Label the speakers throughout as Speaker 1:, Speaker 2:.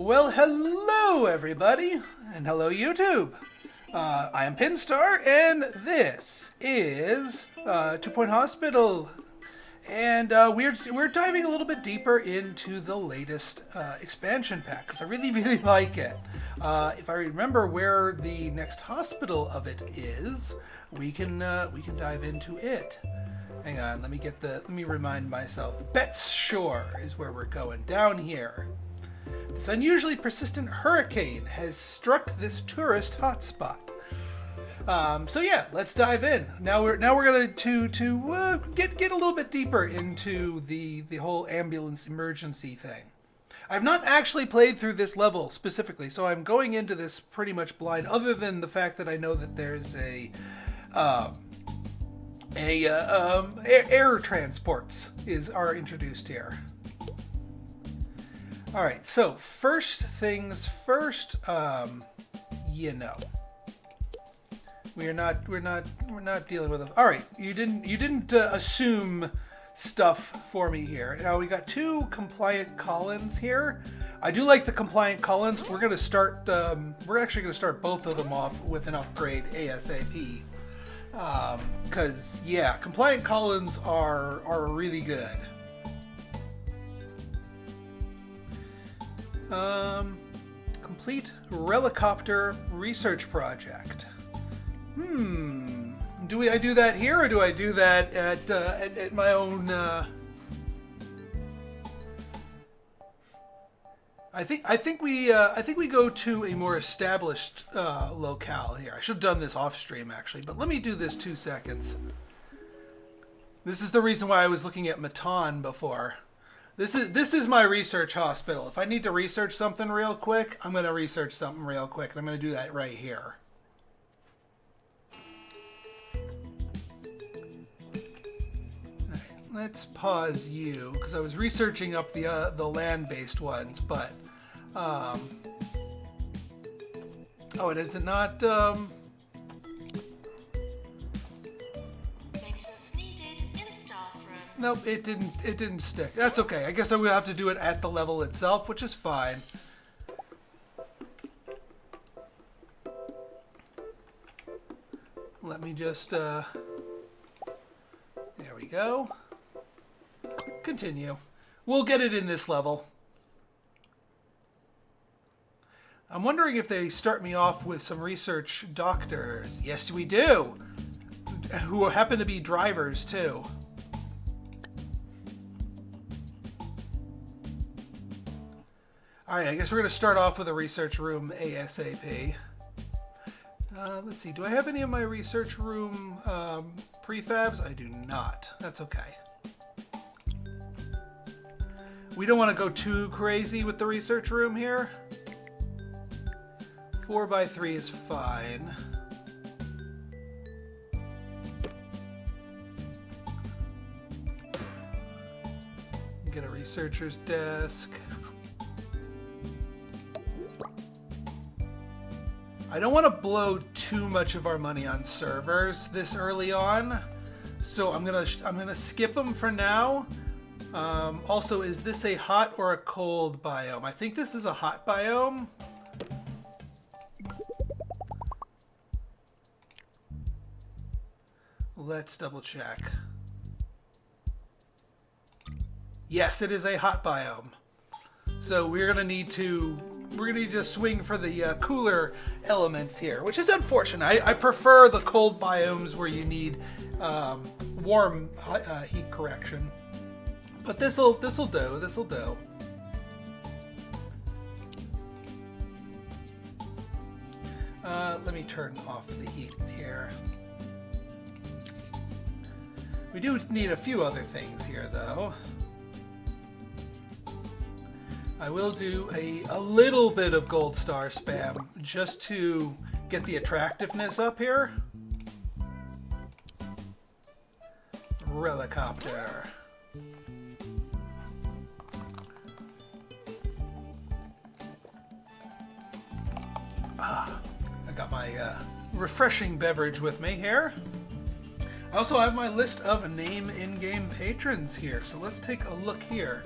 Speaker 1: Well, hello everybody, and hello YouTube. I am Pinstar, and this is 2 Point Hospital, and we're diving a little bit deeper into the latest expansion pack because I really like it. If I remember where the next hospital of it is, we can dive into it. Hang on, let me remind myself. Betts Shore is where we're going, down here. This unusually persistent hurricane has struck this tourist hotspot. So yeah, let's dive in. Now we're gonna get a little bit deeper into the whole ambulance emergency thing. I've not actually played through this level specifically, so I'm going into this pretty much blind. Other than the fact that I know that there's air transports are introduced here. All right, so first things first, we're not dealing with it. All right, you didn't assume stuff for me here. Now we got 2 compliant Collins here. I do like the compliant Collins. We're gonna start. We're actually gonna start both of them off with an upgrade ASAP. Because yeah, compliant Collins are really good. Complete Helicopter research project. Do I do that here, or do I do that at my own? I think we go to a more established locale here. I should have done this off stream actually, but let me do this 2 seconds. This is the reason why I was looking at Matan before. This is my research hospital. If I need to research something real quick, I'm going to research something real quick, and I'm going to do that right here. Right, let's pause you because I was researching up the land-based ones, but oh, and is it not? Nope, it didn't stick. That's okay. I guess I will have to do it at the level itself, which is fine. Let me just there we go. Continue. We'll get it in this level. I'm wondering if they start me off with some research doctors. Yes, we do. Who happen to be drivers too. Alright, I guess we're going to start off with a research room ASAP. Let's see, do I have any of my research room prefabs? I do not. That's okay. We don't want to go too crazy with the research room here. 4x3 is fine. Get a researcher's desk. I don't want to blow too much of our money on servers this early on, so I'm gonna skip them for now. Also, is this a hot or a cold biome? I think this is a hot biome. Let's double check. Yes, it is a hot biome. So we're gonna need to swing for the cooler elements here, which is unfortunate. I prefer the cold biomes where you need warm heat correction. But this'll do. This'll do. Let me turn off the heat here. We do need a few other things here, though. I will do a little bit of gold star spam just to get the attractiveness up here. Helicopter. I got my refreshing beverage with me here. I also have my list of name in-game patrons here, so let's take a look here.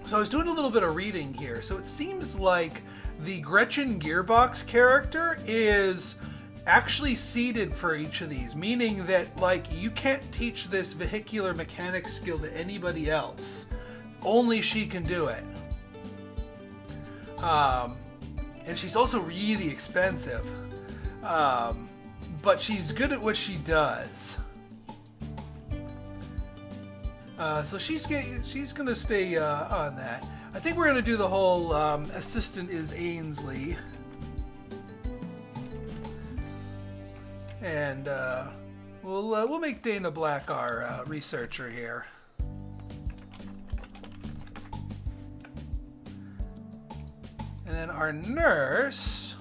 Speaker 1: So I was doing a little bit of reading here. So it seems like the Gretchen Gearbox character is actually seeded for each of these, meaning that like you can't teach this vehicular mechanics skill to anybody else. Only she can do it. And she's also really expensive. But she's good at what she does. So she's gonna stay on that. I think we're gonna do the whole assistant is Ainsley, and we'll make Dana Black our researcher here. And then our nurse,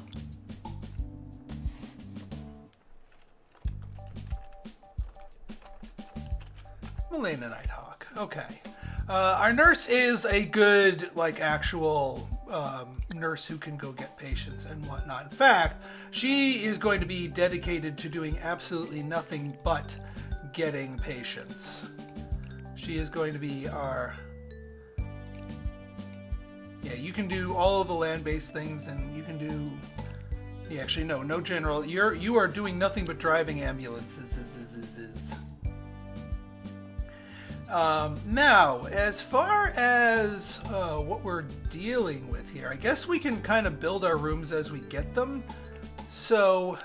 Speaker 1: Melena Nighthawk. Okay. Our nurse is a good, like, actual nurse who can go get patients and whatnot. In fact, she is going to be dedicated to doing absolutely nothing but getting patients. She is going to be our... Yeah, you can do all of the land-based things, and you can do... Yeah, actually, no general. You are doing nothing but driving ambulances. Now, as far as what we're dealing with here, I guess we can kind of build our rooms as we get them. So,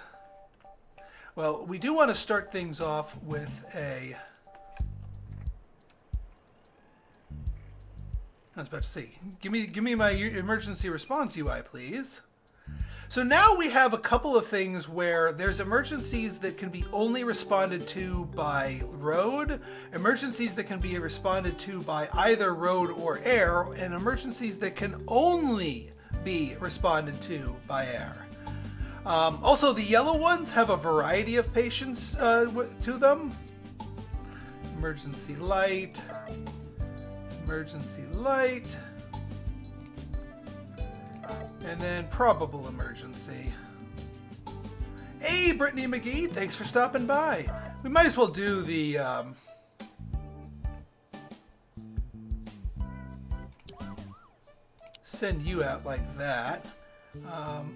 Speaker 1: well, we do want to start things off with a... I was about to say, give me my emergency response UI, please. So now we have a couple of things where there's emergencies that can be only responded to by road, emergencies that can be responded to by either road or air, and emergencies that can only be responded to by air. Also, the yellow ones have a variety of patients to them. Emergency light. Emergency light, and then probable emergency. Hey, Brittany McGee, thanks for stopping by. We might as well do the send you out like that.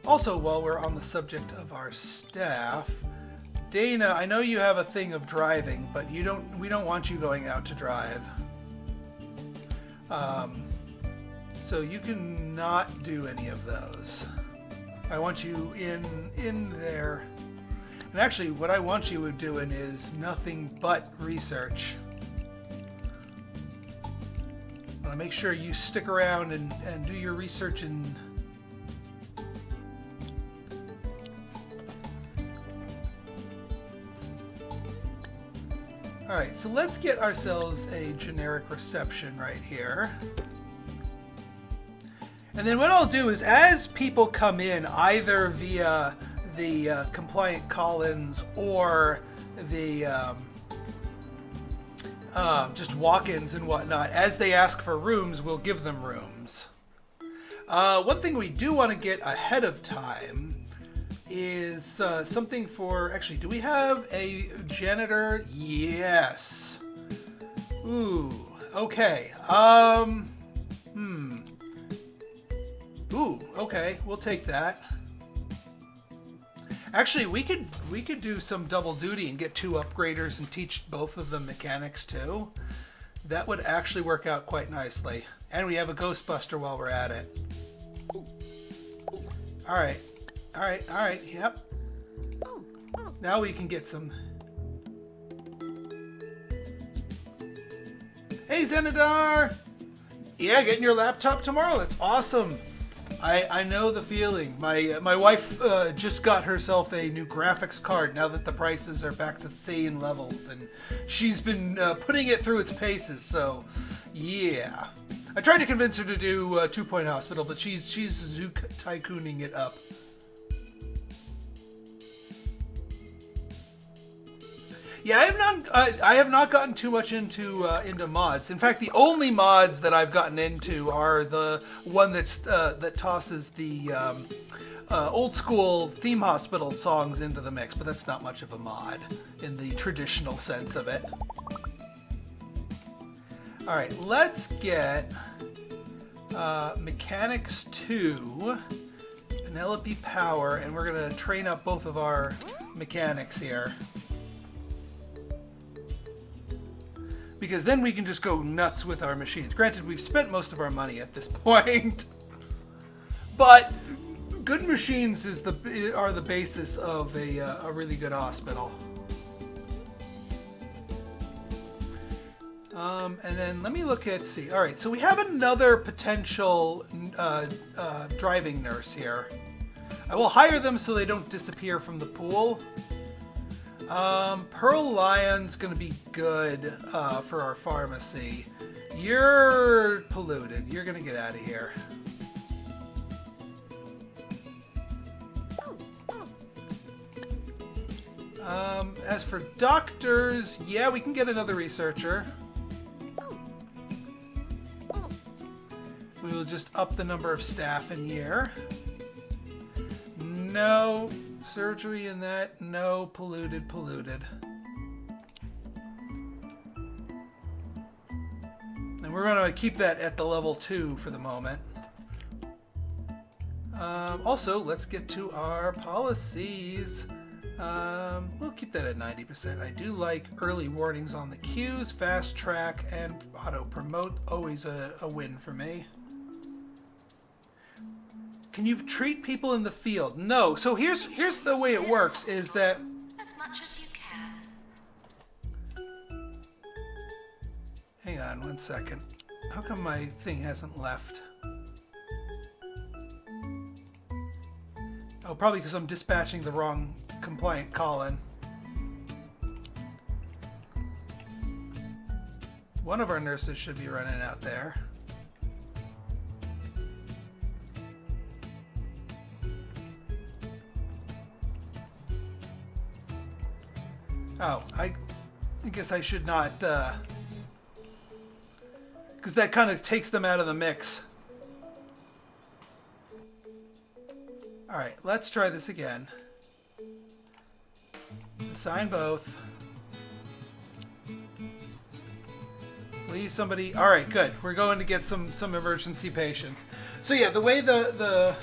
Speaker 1: Also, while we're on the subject of our staff, Dana, I know you have a thing of driving, but we don't want you going out to drive. So you can not do any of those. I want you in there. And actually, what I want you doing is nothing but research. I want to make sure you stick around and do your research and... Alright, so let's get ourselves a generic reception right here. And then what I'll do is, as people come in, either via the compliant call-ins or the just walk-ins and whatnot, as they ask for rooms, we'll give them rooms. One thing we do want to get ahead of time is something for... Actually, do we have a janitor? Yes. Ooh, okay. Ooh, okay, we'll take that. Actually, we could do some double duty and get 2 upgraders and teach both of them mechanics too. That would actually work out quite nicely. And we have a Ghostbuster while we're at it. Alright. Alright, yep. Now we can get some... Hey, Zenidar! Yeah, getting your laptop tomorrow? That's awesome! I know the feeling. My wife just got herself a new graphics card now that the prices are back to sane levels, and she's been putting it through its paces, so yeah. I tried to convince her to do 2 Point Hospital, but she's Zook tycooning it up. Yeah, I have not gotten too much into mods. In fact, the only mods that I've gotten into are the one that tosses the old school theme hospital songs into the mix, but that's not much of a mod in the traditional sense of it. All right, let's get Mechanics 2, Penelope Power, and we're going to train up both of our mechanics here. Because then we can just go nuts with our machines. Granted, we've spent most of our money at this point. But good machines are the basis of a really good hospital. And then let me look at, see. All right, so we have another potential driving nurse here. I will hire them so they don't disappear from the pool. Pearl Lion's going to be good for our pharmacy. You're polluted. You're going to get out of here. As for doctors, yeah, we can get another researcher. We will just up the number of staff in here. No surgery in that. No polluted. And we're going to keep that at the level 2 for the moment. Also, let's get to our policies. We'll keep that at 90%. I do like early warnings on the queues, fast track, and auto promote. Always a win for me. Can you treat people in the field? No. So here's the way it works is that
Speaker 2: as much as you can.
Speaker 1: Hang on 1 second. How come my thing hasn't left? Oh, probably because I'm dispatching the wrong compliant call-in. One of our nurses should be running out there. Oh, I guess I should not, because that kind of takes them out of the mix. Alright, let's try this again. Assign both. Please, somebody. Alright, good. We're going to get some emergency patients. So yeah, the way the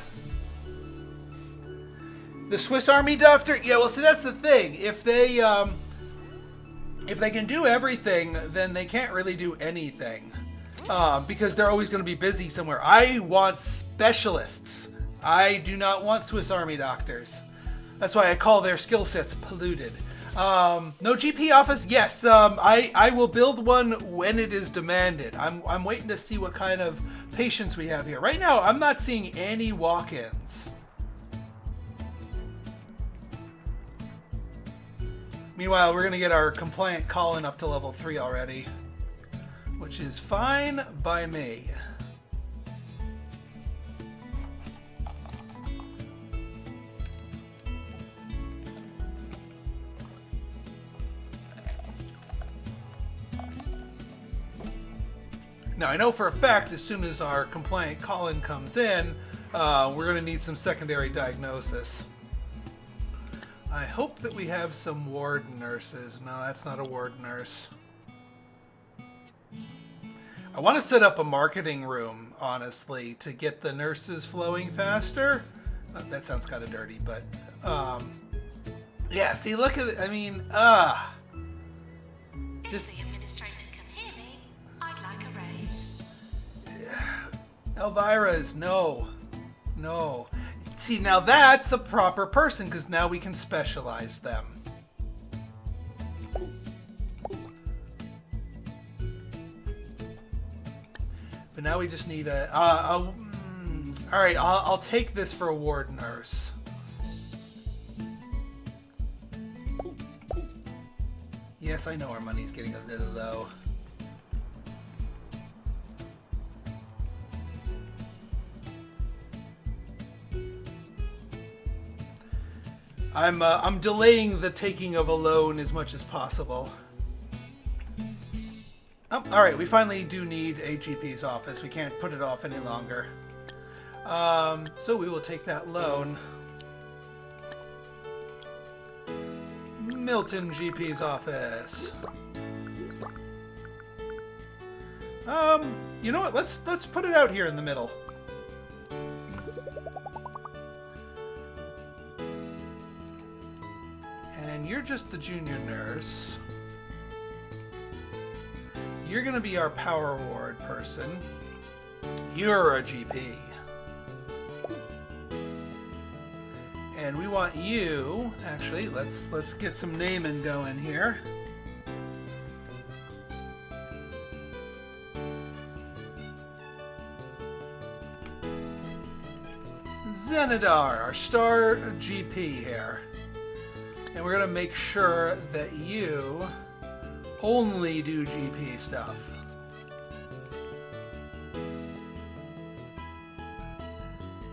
Speaker 1: Swiss Army doctor, yeah, well, see, that's the thing. If they can do everything, then they can't really do anything. Because they're always going to be busy somewhere. I want specialists. I do not want Swiss Army doctors. That's why I call their skill sets polluted. No GP office? Yes, I will build one when it is demanded. I'm waiting to see what kind of patients we have here. Right now, I'm not seeing any walk-ins. Meanwhile, we're going to get our compliant call-in up to level 3 already, which is fine by me. Now, I know for a fact, as soon as our compliant call-in comes in, we're going to need some secondary diagnosis. I hope that we have some ward nurses. No, that's not a ward nurse. I want to set up a marketing room, honestly, to get the nurses flowing faster. That sounds kind of dirty, but... yeah, see, look at it. I mean, just...
Speaker 2: If the administrator can hear me, I'd like a raise.
Speaker 1: Elvira's, no. No. See, now that's a proper person, because now we can specialize them. But now we just need a... Alright, I'll take this for a ward nurse. Yes, I know our money's getting a little low. I'm delaying the taking of a loan as much as possible. Oh, alright, we finally do need a GP's office. We can't put it off any longer. So we will take that loan. Milton GP's office. You know what? Let's put it out here in the middle. And you're just the junior nurse. You're gonna be our power ward person. You're a GP. And we want you, actually, let's get some naming going here. Zenidar, our star GP here. And we're gonna make sure that you only do GP stuff.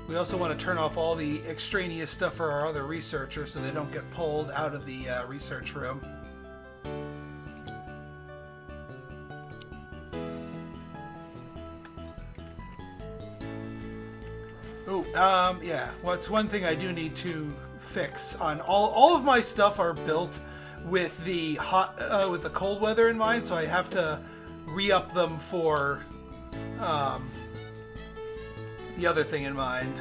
Speaker 1: We also want to turn off all the extraneous stuff for our other researchers so they don't get pulled out of the research room. Oh, yeah. Well, it's one thing I do need to fix. On all of my stuff are built with the with the cold weather in mind, so I have to re-up them for the other thing in mind.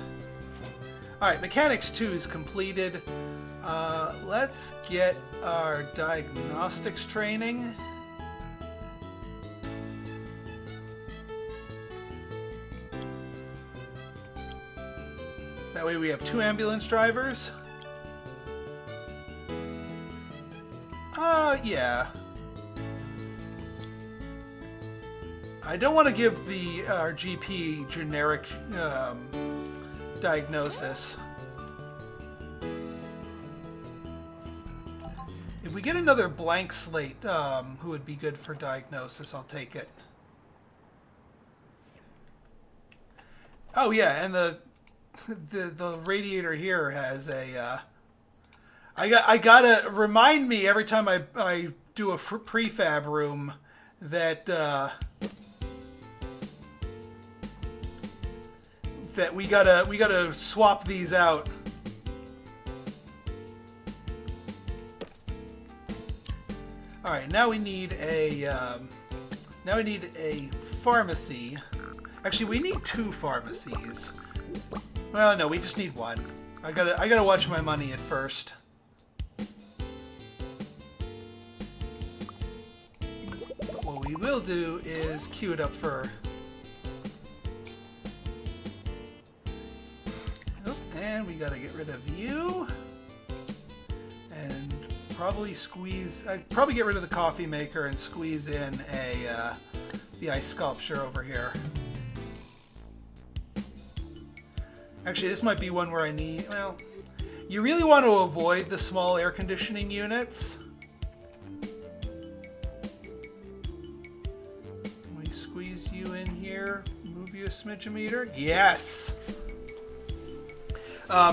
Speaker 1: Alright, Mechanics 2 is completed. Let's get our Diagnostics training. That way we have 2 ambulance drivers. Yeah. I don't want to give our GP generic diagnosis. If we get another blank slate, who would be good for diagnosis, I'll take it. Oh yeah, and the radiator here has a. I gotta remind me every time I do a prefab room that that we gotta swap these out. All right, now we need a pharmacy. Actually, we need 2 pharmacies. Well, no, we just need 1. I gotta watch my money at first. What we will do is queue it up for. Oh, and we gotta get rid of you. And probably probably get rid of the coffee maker and squeeze in the ice sculpture over here. Actually, this might be one where I need, well, you really want to avoid the small air conditioning units. We squeeze you in here, move you a smidge-a-meter. Yes!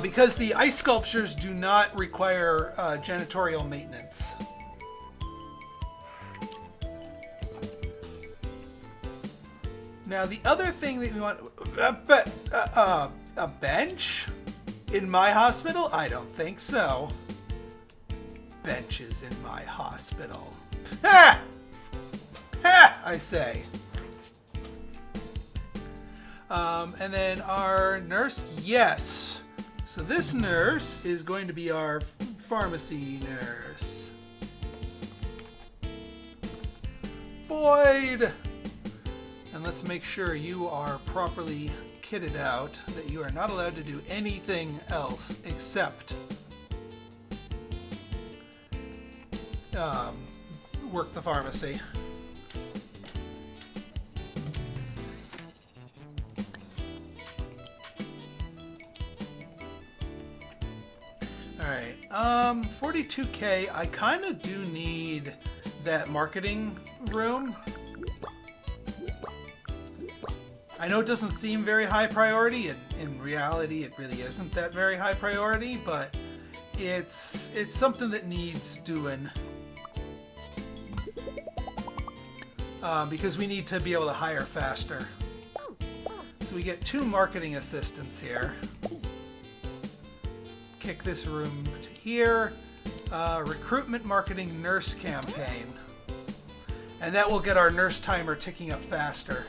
Speaker 1: Because the ice sculptures do not require janitorial maintenance. Now, the other thing that we want... a bench? In my hospital? I don't think so. Benches in my hospital. Ha! Ha! I say. And then our nurse, yes. So this nurse is going to be our pharmacy nurse. Boyd! And let's make sure you are properly kitted out, that you are not allowed to do anything else except work the pharmacy. Alright, 42K, I kind of do need that marketing room. I know it doesn't seem very high priority, and in reality it really isn't that very high priority, but it's something that needs doing. Because we need to be able to hire faster. So we get 2 marketing assistants here. Kick this room to here. Recruitment marketing nurse campaign. And that will get our nurse timer ticking up faster.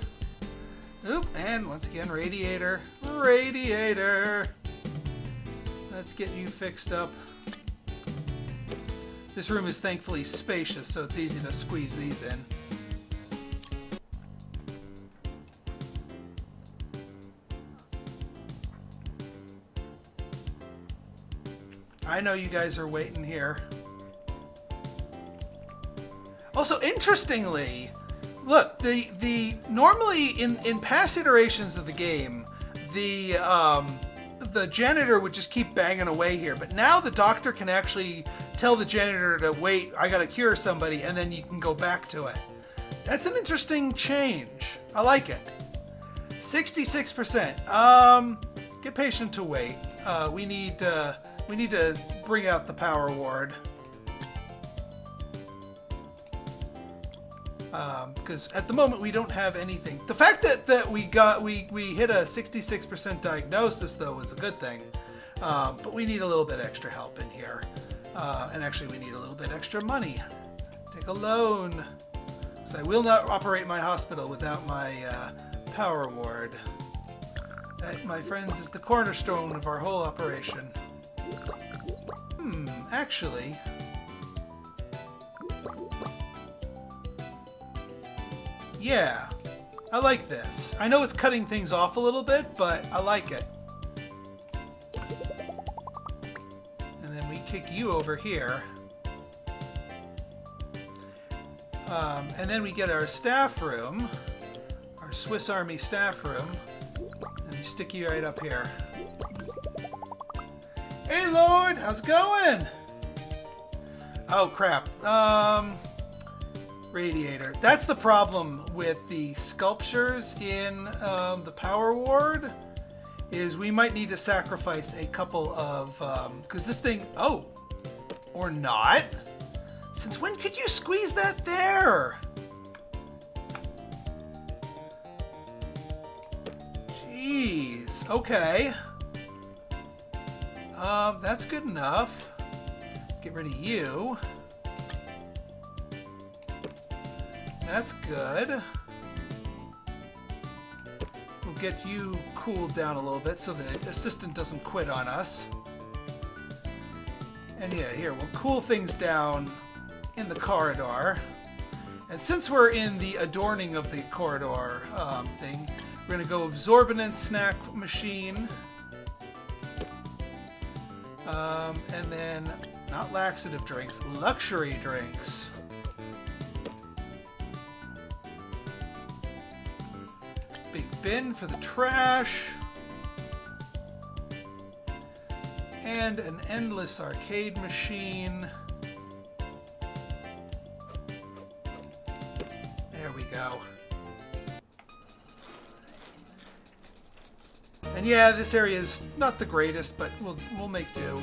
Speaker 1: Oop, and once again, radiator. Radiator. Let's get you fixed up. This room is thankfully spacious, so it's easy to squeeze these in. I know you guys are waiting here. Also, interestingly, look, the normally in past iterations of the game, the janitor would just keep banging away here, but now the doctor can actually tell the janitor to wait, I gotta cure somebody, and then you can go back to it. That's an interesting change. I like it. 66%. Get patient to wait. We need to bring out the power ward. Because at the moment we don't have anything. The fact that we hit a 66% diagnosis though was a good thing. But we need a little bit extra help in here. And actually we need a little bit extra money. Take a loan. So I will not operate my hospital without my power ward. That, my friends, is the cornerstone of our whole operation. Actually... yeah, I like this. I know it's cutting things off a little bit, but I like it. And then we kick you over here. And then we get our staff room, our Swiss Army staff room, and we stick you right up here. Hey Lord, how's it going? Oh crap. Radiator. That's the problem with the sculptures in the power ward, is we might need to sacrifice a couple of, because this thing, oh, or not. Since when could you squeeze that there? Jeez, okay. That's good enough. Get rid of you. That's good. We'll get you cooled down a little bit so the assistant doesn't quit on us. And yeah, here, we'll cool things down in the corridor. And since we're in the adorning of the corridor thing, we're going to go absorbent snack machine. And then, not laxative drinks, luxury drinks. Big bin for the trash. And an endless arcade machine. There we go. And yeah, this area is not the greatest, but we'll make do.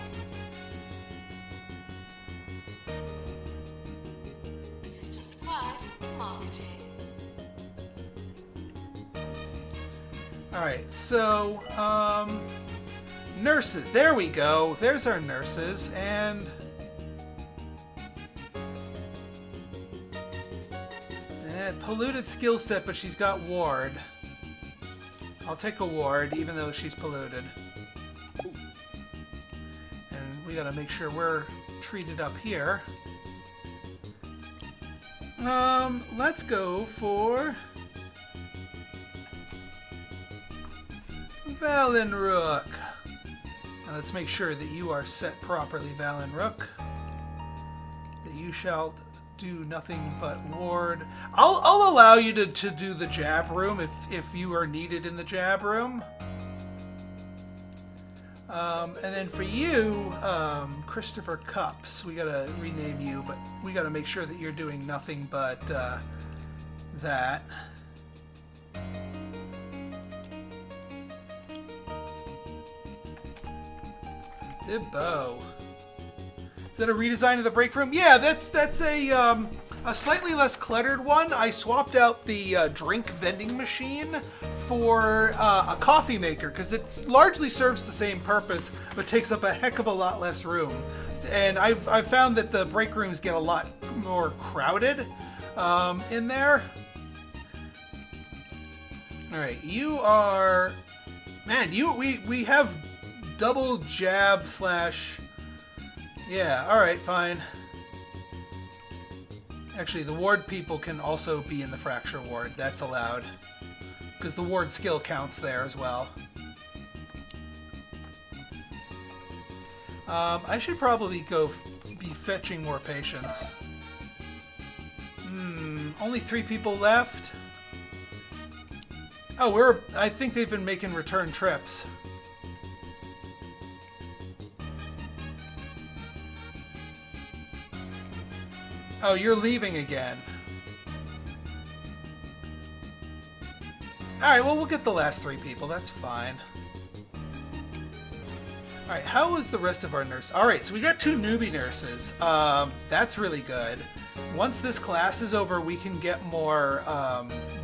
Speaker 2: Assistant required. Marketing.
Speaker 1: Alright, so, nurses. There we go. There's our nurses, and... polluted skill set, but she's got ward. I'll take a ward, even though she's polluted. And we gotta make sure we're treated up here. Let's go for... Valenrook. Now let's make sure that you are set properly, Valenrook. That you shall do nothing but ward. I'll allow you to do the jab room if you are needed in the jab room. And then for you, Christopher Cups, we gotta rename you, but we gotta make sure that you're doing nothing but that. Dibbo. Is that a redesign of the break room? Yeah, that's a slightly less cluttered one. I swapped out the drink vending machine for a coffee maker because it largely serves the same purpose but takes up a heck of a lot less room. And I've found that the break rooms get a lot more crowded in there. All right, you are, man. We have double jab slash. Yeah. All right. Fine. Actually, the ward people can also be in the fracture ward. That's allowed because the ward skill counts there as well. I should probably go be fetching more patients. Only 3 people left. Oh, I think they've been making return trips. Oh, you're leaving again. Alright, well, we'll get the last 3 people. That's fine. Alright, how is the rest of our nurse? Alright, so we got 2 newbie nurses. That's really good. Once this class is over, we can get more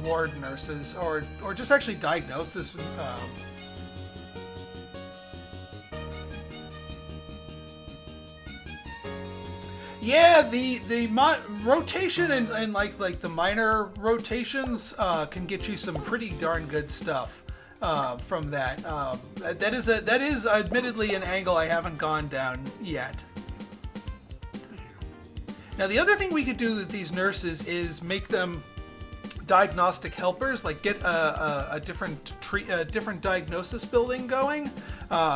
Speaker 1: ward nurses, or just actually diagnosis. Yeah, the rotation and like the minor rotations can get you some pretty darn good stuff from that. That is admittedly an angle I haven't gone down yet. Now, the other thing we could do with these nurses is make them diagnostic helpers, like get a different diagnosis building going,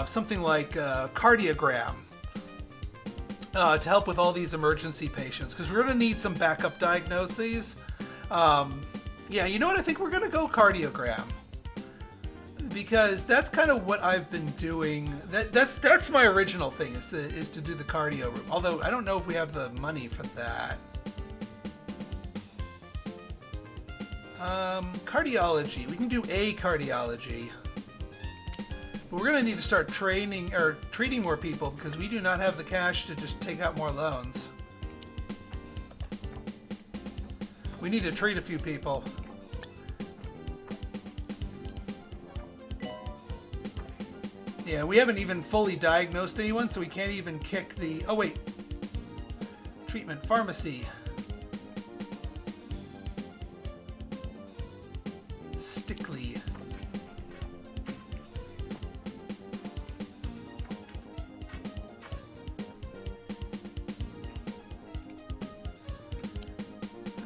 Speaker 1: something like cardiogram, to help with all these emergency patients, because we're going to need some backup diagnoses. Yeah, you know what? I think we're going to go cardiogram, because that's kind of what I've been doing. That's my original thing, is to do the cardio room. Although I don't know if we have the money for that. Cardiology. We can do a cardiology. But we're going to need to start training or treating more people, because we do not have the cash to just take out more loans. We need to treat a few people. Yeah, we haven't even fully diagnosed anyone, so we can't even kick the... Oh, wait. Treatment pharmacy. Stickley.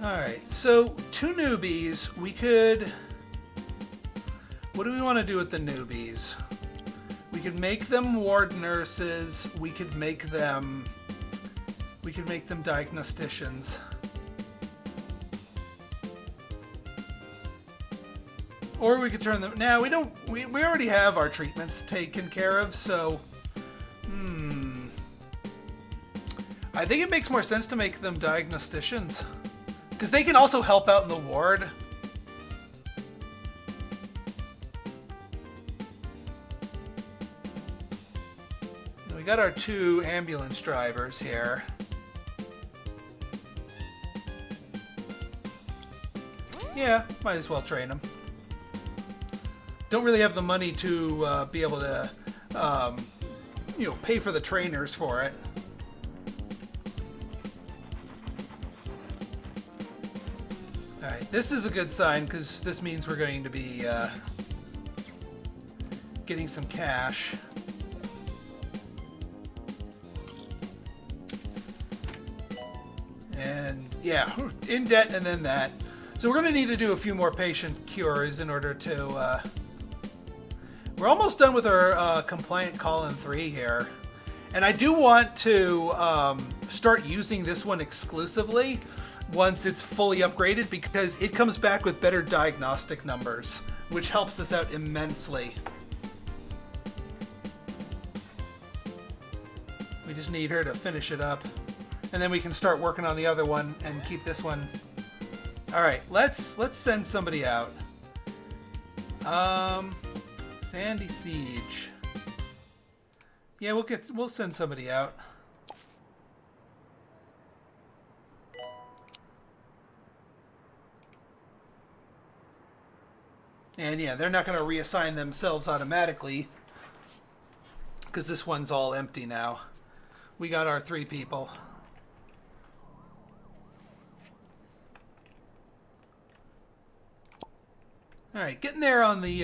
Speaker 1: Alright, so 2 newbies. We could... What do we want to do with the newbies? We could make them ward nurses. We could make them diagnosticians. Or we could turn them... Now, we already have our treatments taken care of, so... I think it makes more sense to make them diagnosticians, because they can also help out in the ward. We got our 2 ambulance drivers here. Yeah, might as well train them. Don't really have the money to be able to, pay for the trainers for it. Alright, this is a good sign, because this means we're going to be getting some cash. And yeah, in debt and then that. So we're going to need to do a few more patient cures in order to... We're almost done with our compliant call-in 3 here. And I do want to start using this one exclusively once it's fully upgraded, because it comes back with better diagnostic numbers, which helps us out immensely. We just need her to finish it up, and then we can start working on the other one and keep this one. All right, let's send somebody out. Sandy Siege. Yeah, we'll send somebody out. And yeah, they're not going to reassign themselves automatically, because this one's all empty now. We got our 3 people. All right, getting there on the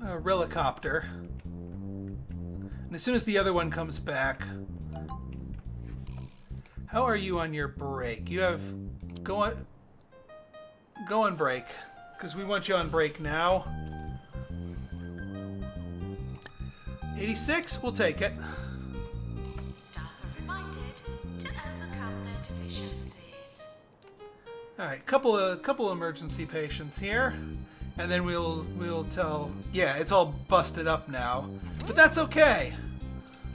Speaker 1: relicopter. And as soon as the other one comes back... How are you on your break? You have... Go on break. Because we want you on break now. 86? We'll take it.
Speaker 2: Staff are reminded to overcome their deficiencies.
Speaker 1: Alright, couple emergency patients here. And then we'll tell... Yeah, it's all busted up now. But that's okay.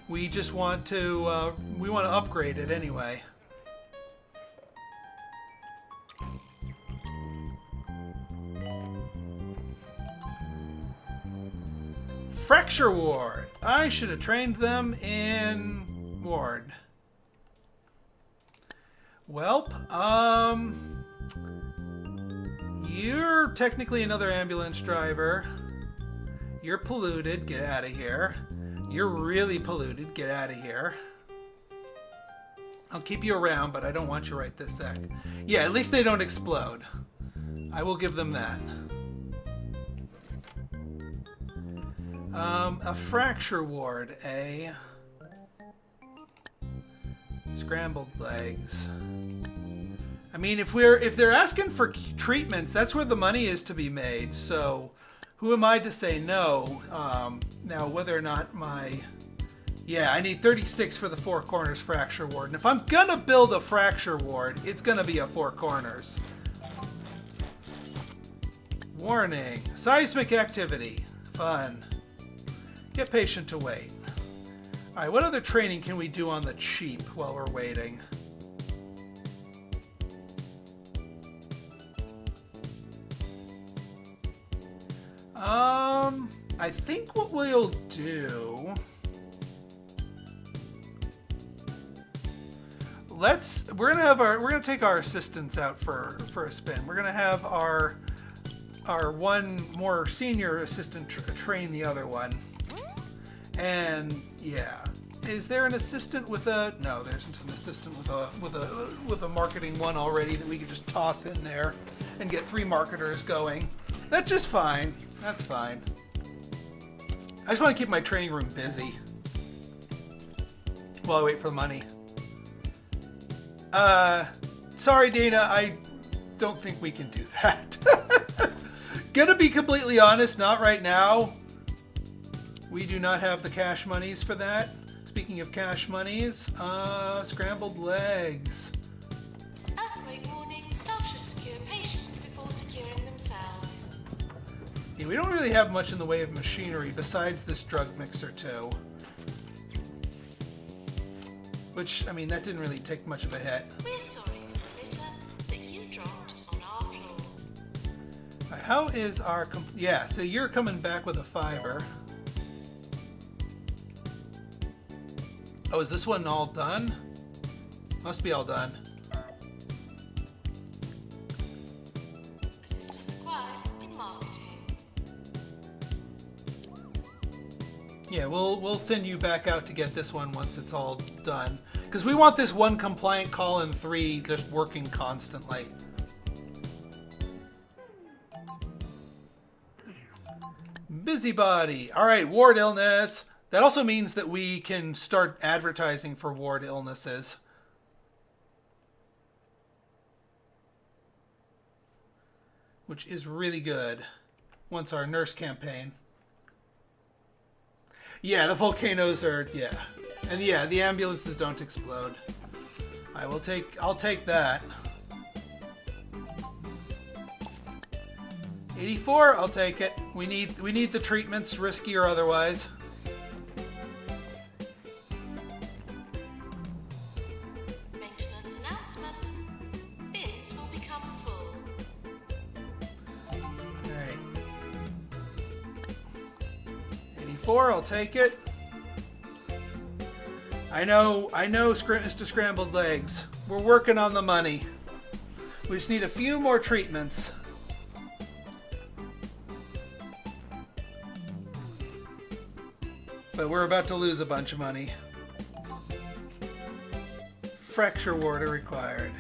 Speaker 1: We just want to... we want to upgrade it anyway. Fracture ward. I should have trained them in ward. Welp, you're technically another ambulance driver. You're polluted. Get out of here. You're really polluted. Get out of here. I'll keep you around, but I don't want you right this sec. Yeah, at least they don't explode. I will give them that. A fracture ward, scrambled legs. I mean, if they're asking for treatments, that's where the money is to be made. So, who am I to say no? Now, whether or not I need 36 for the Four Corners fracture ward, and if I'm gonna build a fracture ward, it's gonna be a Four Corners. Warning: seismic activity. Fun. Get patient to wait. Alright, what other training can we do on the cheap while we're waiting? I think what we'll do... We're gonna take our assistants out for a spin. We're gonna have our one more senior assistant train the other one. And yeah, is there an assistant with a? No, there isn't an assistant with a marketing one already that we could just toss in there and get 3 marketers going. That's just fine. That's fine. I just want to keep my training room busy while I wait for the money. Sorry, Dana. I don't think we can do that. Gonna be completely honest, not right now. We do not have the cash monies for that. Speaking of cash monies, scrambled legs.
Speaker 2: Earthquake warning, staff should secure patients before securing themselves.
Speaker 1: Yeah, we don't really have much in the way of machinery besides this drug mixer too. Which, I mean, that didn't really take much of a hit.
Speaker 2: We're sorry for the litter that you dropped on our floor.
Speaker 1: How is our... Yeah, so you're coming back with a 5er. Oh, is this one all done? Must be all done.
Speaker 2: Assistant required in marketing.
Speaker 1: Yeah, we'll send you back out to get this one once it's all done. Because we want this one compliant call in 3 just working constantly. Busybody. All right, ward illness. That also means that we can start advertising for ward illnesses. Which is really good once our nurse campaign. Yeah, the volcanoes are, yeah. And yeah, the ambulances don't explode. I'll take that. 84, I'll take it. We need the treatments, risky or otherwise.
Speaker 2: Maintenance announcement. Bins will become full.
Speaker 1: Alright. 84, I'll take it. I know, Mr. Scrambled Legs. We're working on the money. We just need a few more treatments. But we're about to lose a bunch of money. Fracture ward are required.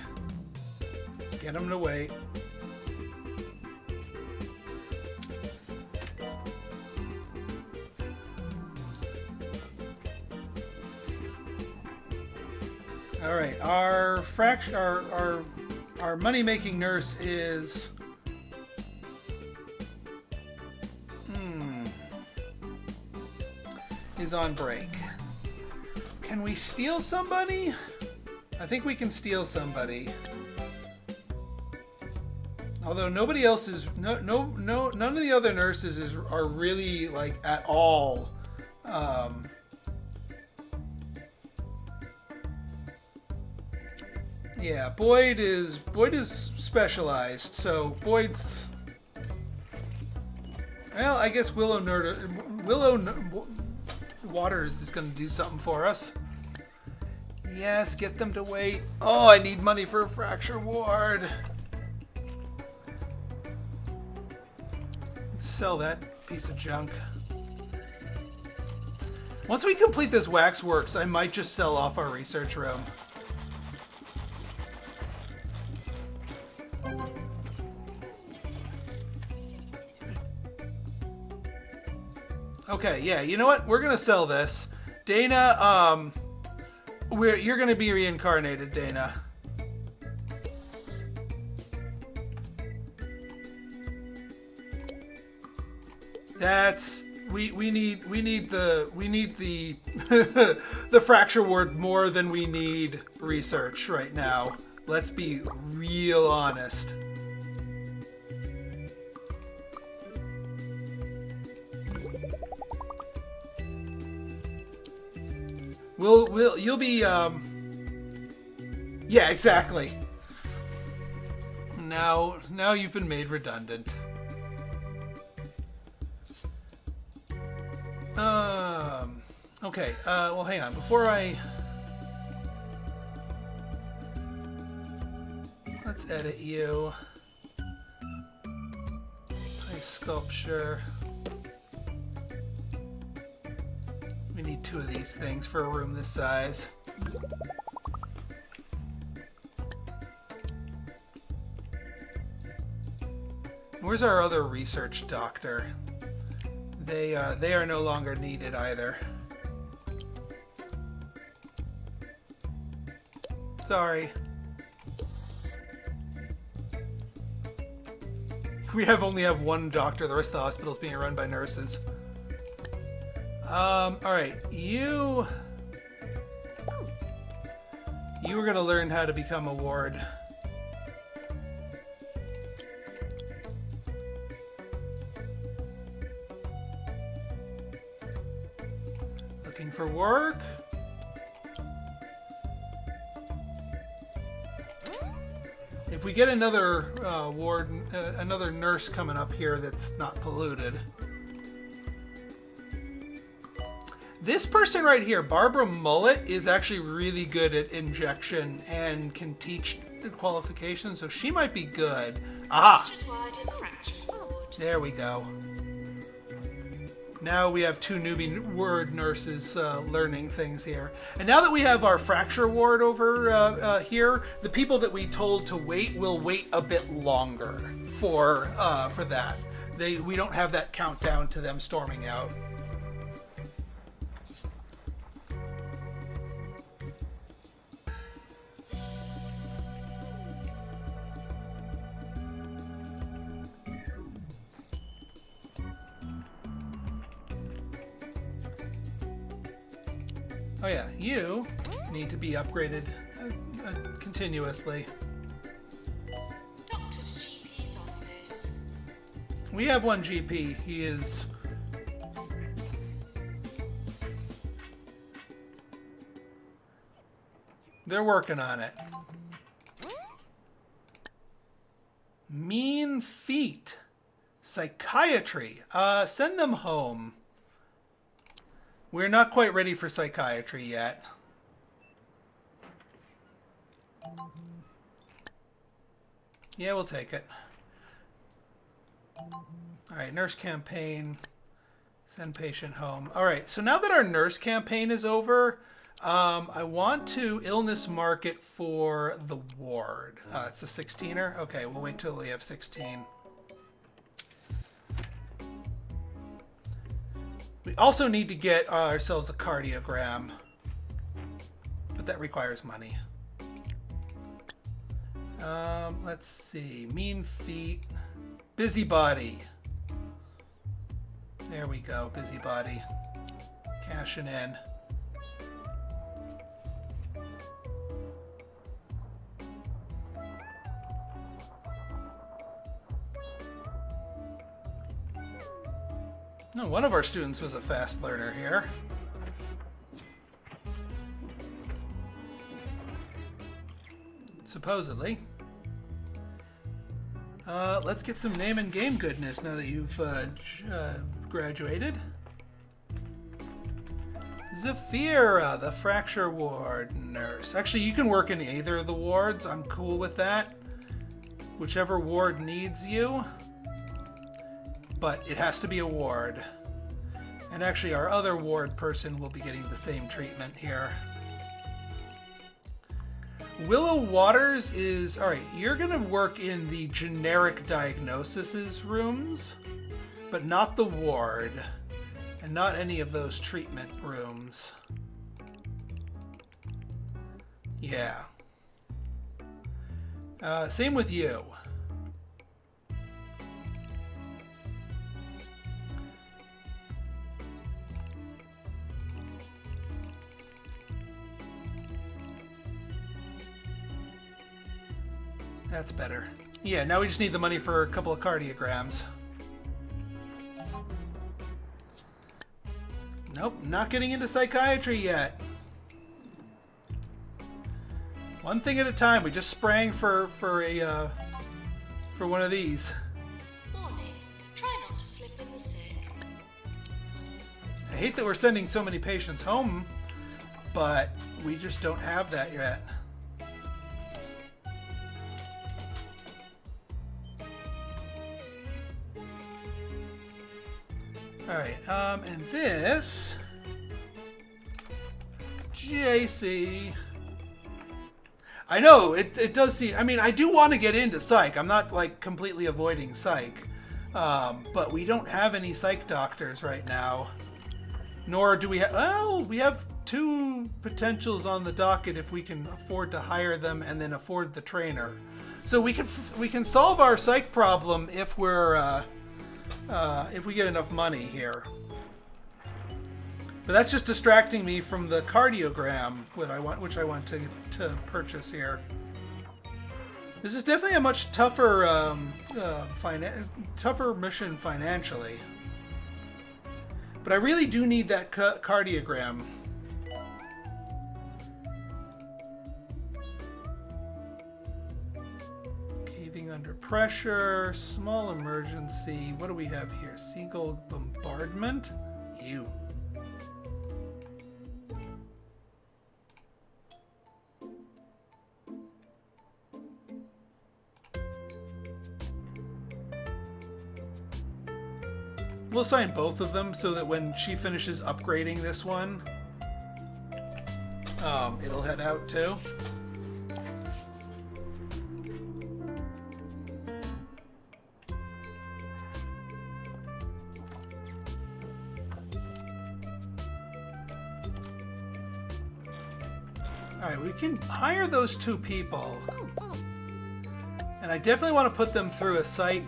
Speaker 1: Get them to wait. All right, our money-making nurse is on break. Can we steal somebody? I think we can steal somebody. Although nobody else is none of the other nurses are really like at all. Yeah, Boyd is specialized, so Boyd's. Well, I guess Willow Waters is going to do something for us. Yes, get them to wait. Oh, I need money for a fracture ward. Let's sell that piece of junk. Once we complete this waxworks, I might just sell off our research room. Okay, yeah, you know what? We're gonna sell this. Dana, you're gonna be reincarnated, Dana. That's we need the the fracture ward more than we need research right now. Let's be real honest. You'll be yeah, exactly. Now you've been made redundant. Okay, well hang on, before let's edit you. Play sculpture. We need 2 of these things for a room this size. Where's our other research doctor? They are no longer needed either. Sorry. We only have 1 doctor. The rest of the hospital's being run by nurses. Alright, you were gonna learn how to become a ward. Looking for work? If we get another another nurse coming up here that's not polluted. This person right here, Barbara Mullet, is actually really good at injection and can teach the qualifications, so she might be good. Aha! There we go. Now we have 2 newbie ward nurses learning things here. And now that we have our fracture ward over here, the people that we told to wait will wait a bit longer for that. We don't have that countdown to them storming out. Oh yeah, you need to be upgraded continuously.
Speaker 2: Doctor's GP's office.
Speaker 1: We have 1 GP. He is... They're working on it. Mean feet. Psychiatry. Send them home. We're not quite ready for psychiatry yet. Yeah, we'll take it. Alright, nurse campaign. Send patient home. Alright, so now that our nurse campaign is over, I want to illness mark it for the ward. It's a 16er? Okay, we'll wait till we have 16. We also need to get ourselves a cardiogram, but that requires money. Let's see. Mean feet. Busybody. There we go. Busybody. Cashing in. No, one of our students was a fast learner here. Supposedly. Let's get some name and game goodness now that you've graduated. Zafira, the fracture ward nurse. Actually, you can work in either of the wards. I'm cool with that. Whichever ward needs you. But it has to be a ward. And actually, our other ward person will be getting the same treatment here. Willow Waters is... Alright, you're going to work in the generic diagnosis rooms, but not the ward. And not any of those treatment rooms. Yeah. Same with you. That's better. Yeah, now we just need the money for a couple of cardiograms. Nope, not getting into psychiatry yet. One thing at a time. We just sprang for one of these.
Speaker 2: Warning, try not to slip in the sick.
Speaker 1: I hate that we're sending so many patients home, but we just don't have that yet. Alright, and this... JC... I know, it does seem... I mean, I do want to get into psych. I'm not, like, completely avoiding psych. But we don't have any psych doctors right now. Nor do we have... Well, we have 2 potentials on the docket if we can afford to hire them and then afford the trainer. So we can solve our psych problem if we're... if we get enough money here. But that's just distracting me from the cardiogram which I want to purchase here. This is definitely a much tougher tougher mission financially. But I really do need that cardiogram. Under pressure, small emergency. What do we have here? Seagull bombardment? Ew. We'll assign both of them so that when she finishes upgrading this one, it'll head out too. Alright, we can hire those 2 people. And I definitely want to put them through a psych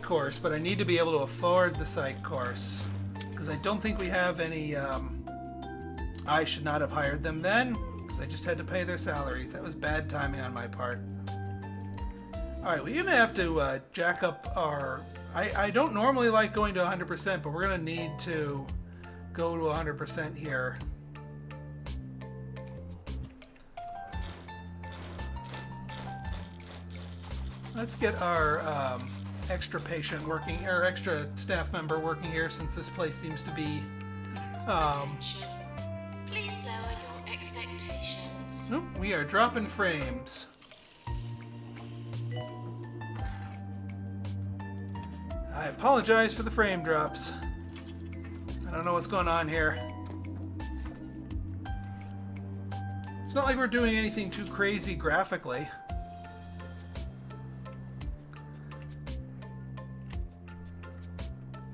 Speaker 1: course, but I need to be able to afford the psych course. Because I don't think we have any... I should not have hired them then, because I just had to pay their salaries. That was bad timing on my part. Alright, we're going to have to jack up our... I don't normally like going to 100%, but we're going to need to go to 100% here. Let's get our extra patient working, or extra staff member working here, since this place seems to be...
Speaker 2: Attention. Please lower your expectations.
Speaker 1: Nope, we are dropping frames. I apologize for the frame drops. I don't know what's going on here. It's not like we're doing anything too crazy graphically.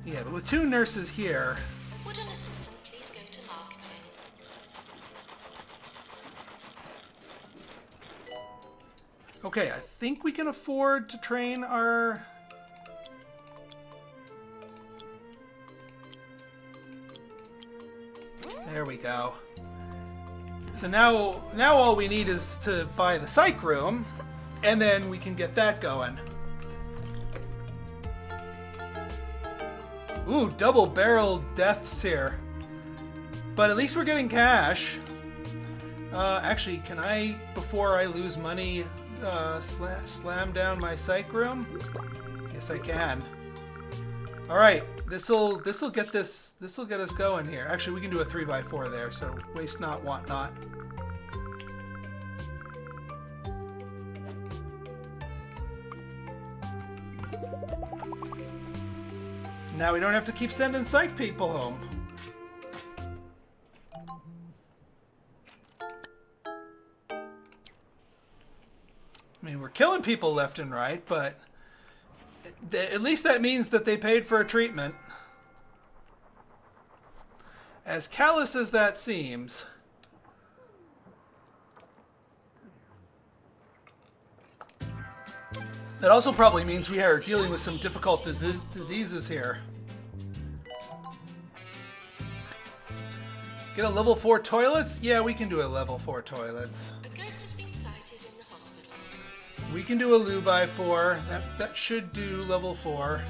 Speaker 1: Yeah, but with 2 nurses here...
Speaker 2: Would an assistant please go to marketing?
Speaker 1: Okay, I think we can afford to train our... There we go. So now all we need is to buy the Psych Room, and then we can get that going. Ooh, double-barreled deaths here. But at least we're getting cash. Actually, can I, before I lose money, slam down my Psych Room? Yes, I can. All right, this'll get us going here. Actually, we can do a 3x4 there. So waste not, want not. Now we don't have to keep sending psych people home. I mean, we're killing people left and right, but at least that means that they paid for a treatment. As callous as that seems. That also probably means we are dealing with some difficult diseases here. Get a level 4 toilets? Yeah, we can do a level 4 toilets.
Speaker 2: A ghost has been sighted in the hospital.
Speaker 1: We can do a Lubi-4. That should do level 4.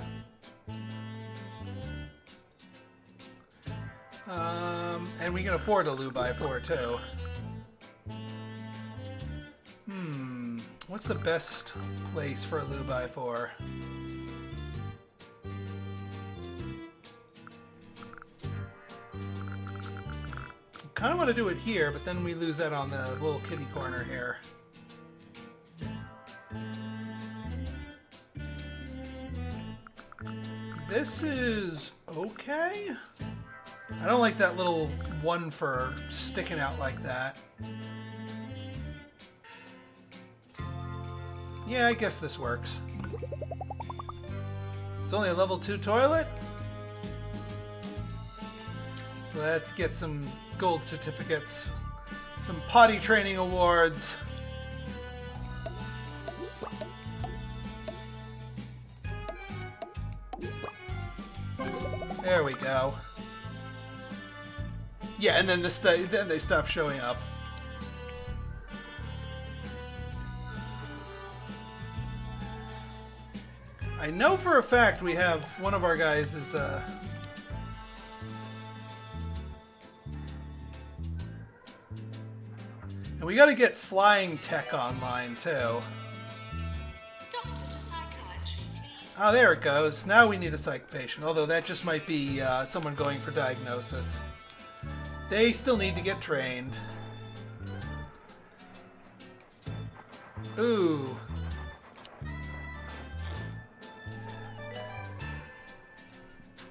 Speaker 1: And we can afford a Lubi-4 too. What's the best place for a Lubi-4? Kind of want to do it here, but then we lose that on the little kitty corner here. This is okay. I don't like that little one for sticking out like that. Yeah, I guess this works. It's only a level 2 toilet. Let's get some gold certificates. Some potty training awards. There we go. Yeah, and then then they stop showing up. I know for a fact we have one of our guys is and we got to get flying tech online too.
Speaker 2: Doctor to psychiatry, please.
Speaker 1: Oh, there it goes. Now we need a psych patient, although that just might be someone going for diagnosis. They still need to get trained. Ooh.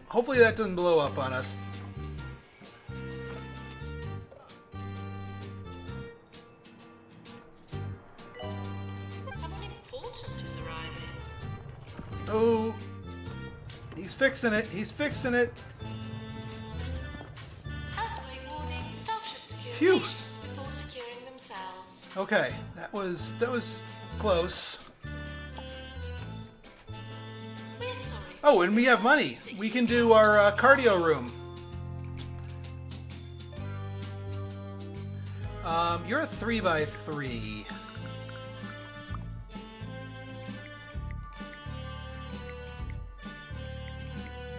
Speaker 1: Hopefully that doesn't blow up on us.
Speaker 2: Someone important is arriving.
Speaker 1: Oh. He's fixing it. He's fixing it.
Speaker 2: Earthquake warning. Staff should secure
Speaker 1: Phew.
Speaker 2: patients before securing themselves.
Speaker 1: Okay, that was close.
Speaker 2: We're sorry.
Speaker 1: Oh, and we have money. We can do our cardio room. You're a 3x3.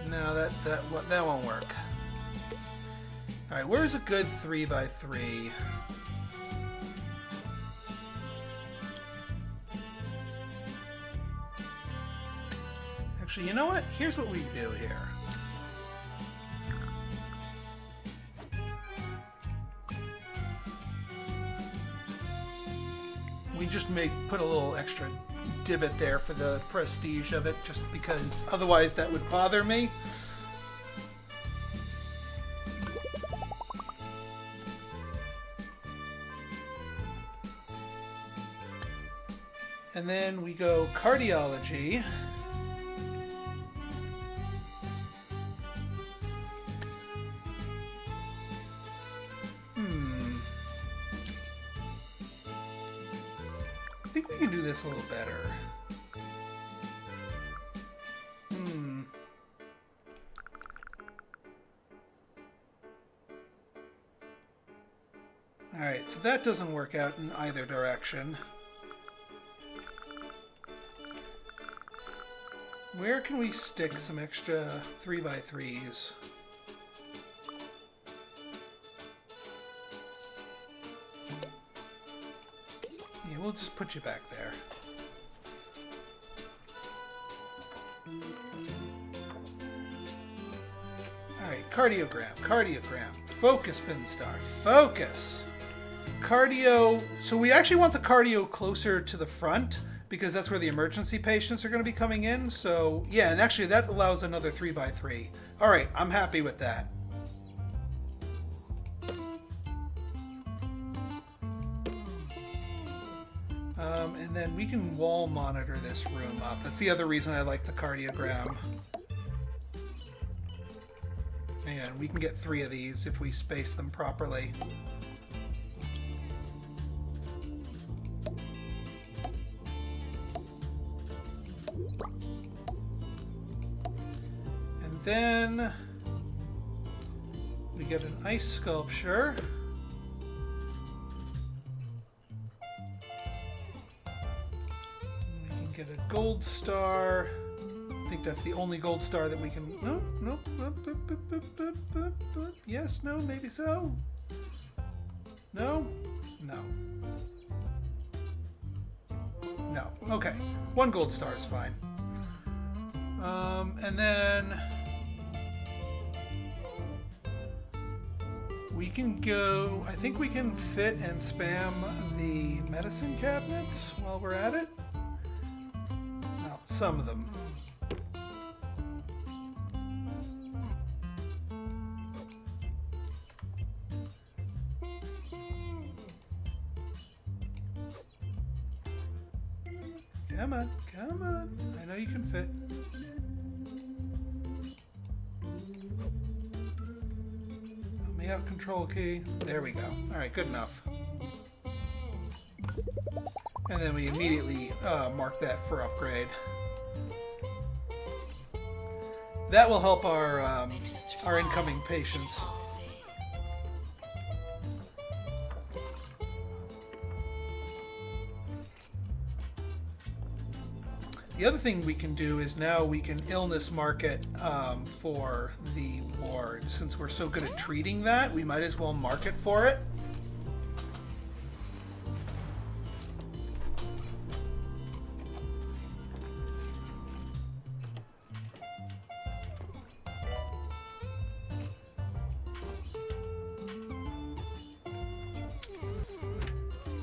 Speaker 1: No, that won't work. All right, where's a good 3x3? Actually, you know what? Here's what we do here. We just put a little extra divot there for the prestige of it, just because otherwise that would bother me. And then we go cardiology. this a little better. Alright, so that doesn't work out in either direction. Where can we stick some extra 3x3s? Yeah, we'll just put you back there. Alright, cardiogram. Focus, Pinstar. Focus! Cardio. So we actually want the cardio closer to the front because that's where the emergency patients are going to be coming in. So yeah, and actually that allows another 3x3. All right, I'm happy with that. And then we can wall monitor this room up. That's the other reason I like the cardiogram. And we can get 3 of these if we space them properly. And then we get an ice sculpture. We can get a gold star. I think that's the only gold star that we can... Nope. Yes, no, maybe so. No? No. No. Okay. 1 gold star is fine. And then... we can go... I think we can fit and spam the medicine cabinets while we're at it. Well, some of them. Come on. I know you can fit. Help me out, control key. There we go. Alright, good enough. And then we immediately mark that for upgrade. That will help our incoming patients. The other thing we can do is now we can illness mark it for the ward. Since we're so good at treating that, we might as well mark it for it.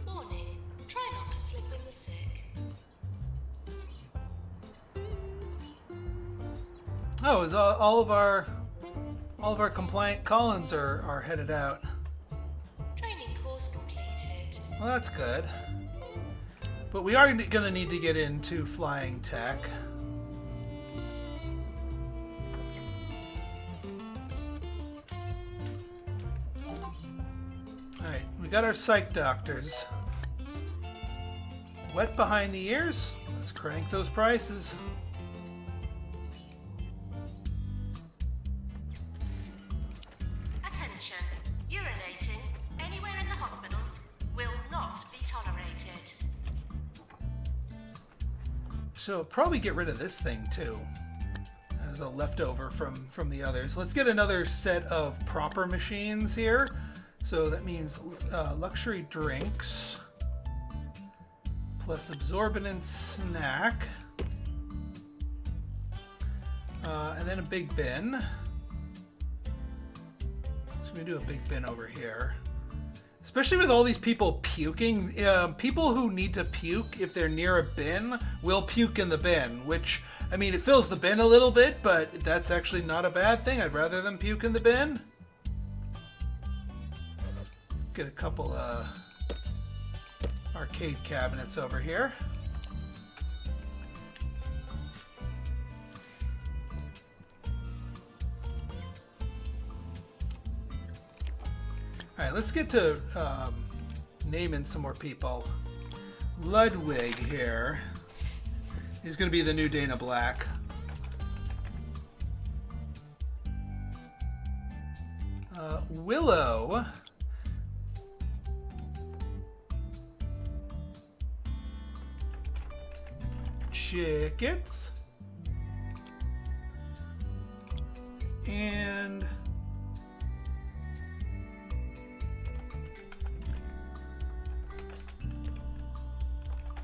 Speaker 2: Warning, try not to slip in the sick.
Speaker 1: Oh, is all of our compliant Collins are headed out.
Speaker 2: Training course completed.
Speaker 1: Well, that's good. But we are going to need to get into flying tech. Alright, we got our psych doctors. Wet behind the ears? Let's crank those prices.
Speaker 2: Attention, urinating anywhere in the hospital will not be tolerated.
Speaker 1: So probably get rid of this thing too, as a leftover from the others. Let's get another set of proper machines here. So that means luxury drinks plus absorbent snack, and then a big bin. So we do a big bin over here. Especially with all these people puking, people who need to puke, if they're near a bin, will puke in the bin, which, I mean, it fills the bin a little bit, but that's actually not a bad thing. I'd rather them puke in the bin. Get a couple arcade cabinets over here. All right, let's get to naming some more people. Ludwig here. He's going to be the new Dana Black. Willow. Chickets. And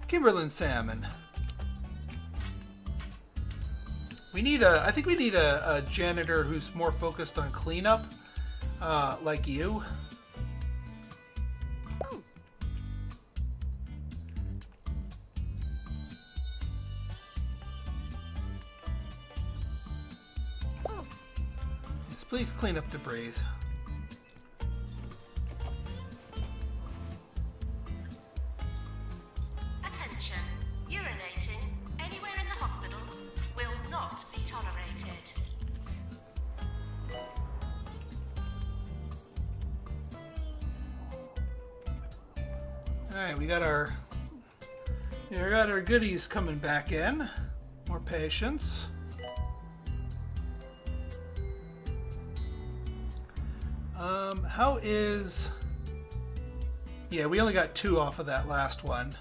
Speaker 1: Kimberlin salmon. I think we need a janitor who's more focused on cleanup, like you. Yes, please clean up debris.
Speaker 2: Attention. Urinating anywhere in the hospital will not be tolerated.
Speaker 1: Alright, we got our goodies coming back in. More patients. How is... Yeah, we only got 2 off of that last one.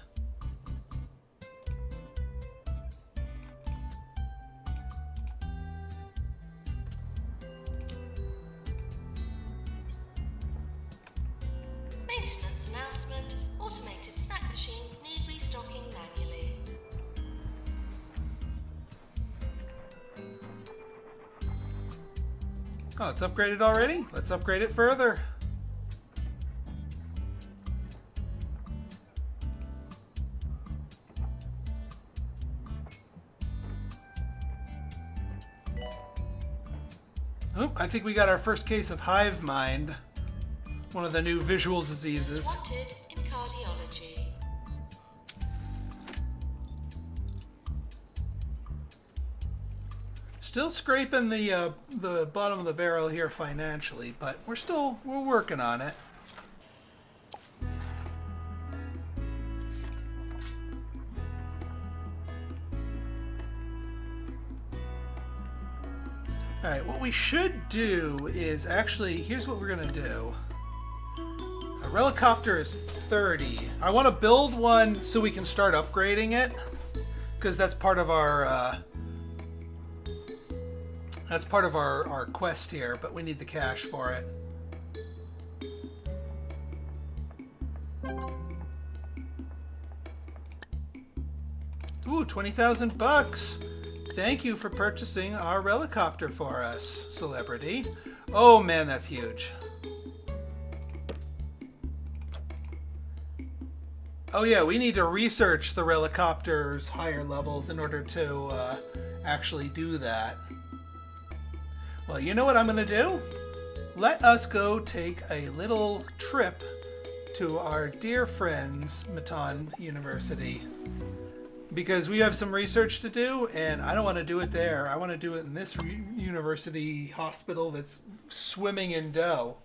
Speaker 2: Maintenance announcement. Automated snack machines need restocking manually.
Speaker 1: Oh, it's upgraded already? Let's upgrade it further. Oh, I think we got our first case of hive mind. One of the new visual diseases.
Speaker 2: Wanted in cardiology.
Speaker 1: Still scraping the bottom of the barrel here financially, but we're working on it. Alright, what we should do is actually, here's what we're gonna do. A Relicopter is 30. I want to build one so we can start upgrading it, because that's part of our our quest here, but we need the cash for it. Ooh, 20,000 bucks. Thank you for purchasing our Relicopter for us, celebrity. Oh man, that's huge. Oh yeah, we need to research the Relicopter's higher levels in order to actually do that. Well, you know what I'm going to do? Let us go take a little trip to our dear friends, Maton University. Because we have some research to do, and I don't want to do it there. I want to do it in this university hospital that's swimming in dough.